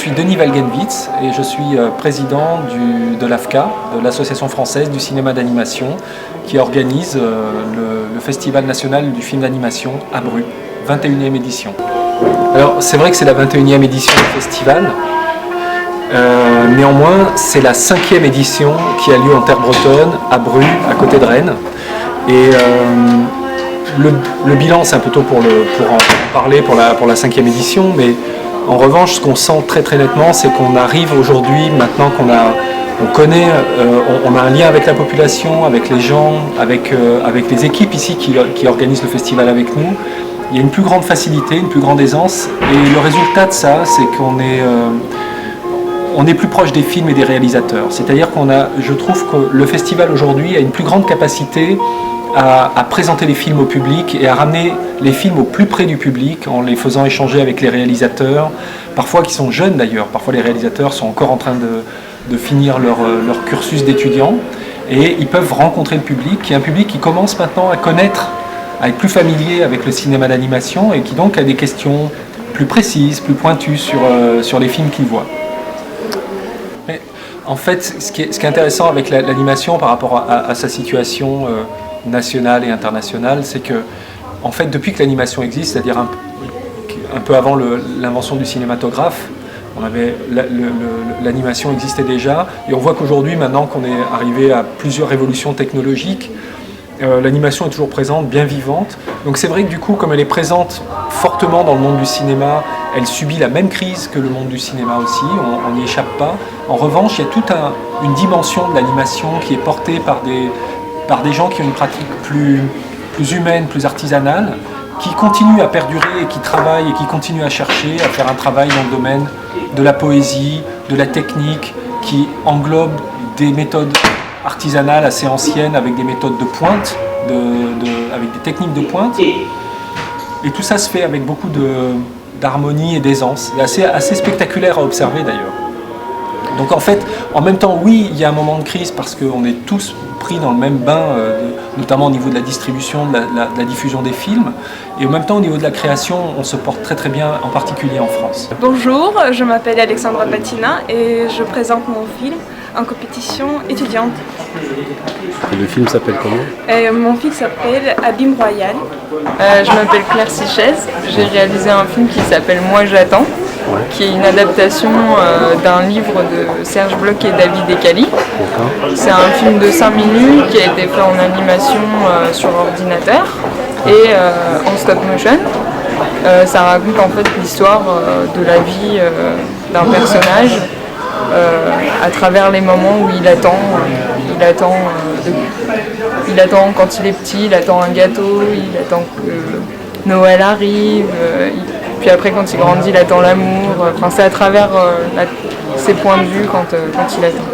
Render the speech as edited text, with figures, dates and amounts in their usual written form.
suis Denis Walgenwitz et je suis président de l'AFCA, de l'Association française du cinéma d'animation, qui organise le Festival national du film d'animation à Bru, 21e édition. Alors c'est vrai que c'est la 21e édition du festival, néanmoins c'est la 5e édition qui a lieu en terre bretonne, à Bru, à côté de Rennes. Et le bilan, c'est un peu tôt pour en parler pour la 5e édition, mais en revanche, ce qu'on sent très très nettement, c'est qu'on arrive aujourd'hui, maintenant on connaît, on a un lien avec la population, avec les gens, avec les équipes ici qui organisent le festival avec nous. Il y a une plus grande facilité, une plus grande aisance, et le résultat de ça, c'est qu'on est plus proche des films et des réalisateurs. C'est-à-dire je trouve que le festival aujourd'hui a une plus grande capacité à présenter les films au public et à ramener les films au plus près du public en les faisant échanger avec les réalisateurs, parfois qui sont jeunes d'ailleurs, parfois les réalisateurs sont encore en train de finir leur cursus d'étudiants et ils peuvent rencontrer le public, qui est un public qui commence maintenant à connaître, à être plus familier avec le cinéma d'animation et qui donc a des questions plus précises, plus pointues sur les films qu'ils voient. Mais en fait, ce qui est intéressant avec l'animation par rapport à sa situation nationale et internationale, c'est que, en fait, depuis que l'animation existe, c'est-à-dire un peu avant l'invention du cinématographe, l'animation existait déjà, et on voit qu'aujourd'hui, maintenant qu'on est arrivé à plusieurs révolutions technologiques, l'animation est toujours présente, bien vivante. Donc c'est vrai que du coup, comme elle est présente fortement dans le monde du cinéma, elle subit la même crise que le monde du cinéma aussi, on n'y échappe pas. En revanche, il y a toute une dimension de l'animation qui est portée par des gens qui ont une pratique plus humaine, plus artisanale, qui continuent à perdurer et qui travaillent et qui continuent à chercher, à faire un travail dans le domaine de la poésie, de la technique, qui englobe des méthodes artisanales assez anciennes avec des méthodes de pointe, avec des techniques de pointe. Et tout ça se fait avec beaucoup d'harmonie et d'aisance. C'est assez spectaculaire à observer d'ailleurs. Donc en fait, en même temps, oui, il y a un moment de crise parce qu'on est tous pris dans le même bain, notamment au niveau de la distribution, de la diffusion des films. Et en même temps, au niveau de la création, on se porte très très bien, en particulier en France. Bonjour, je m'appelle Alexandra Patina et je présente mon film en compétition étudiante. Et le film s'appelle comment? Mon film s'appelle Abîme Royal. Je m'appelle Claire Sichez, j'ai réalisé un film qui s'appelle Moi j'attends, qui est une adaptation d'un livre de Serge Bloch et David Decali. C'est un film de 5 minutes qui a été fait en animation sur ordinateur et en stop motion. Ça raconte en fait l'histoire de la vie d'un personnage à travers les moments où il attend quand il est petit, il attend un gâteau, il attend que Noël arrive, puis après quand il grandit il attend l'amour, c'est à travers ses points de vue quand il attend.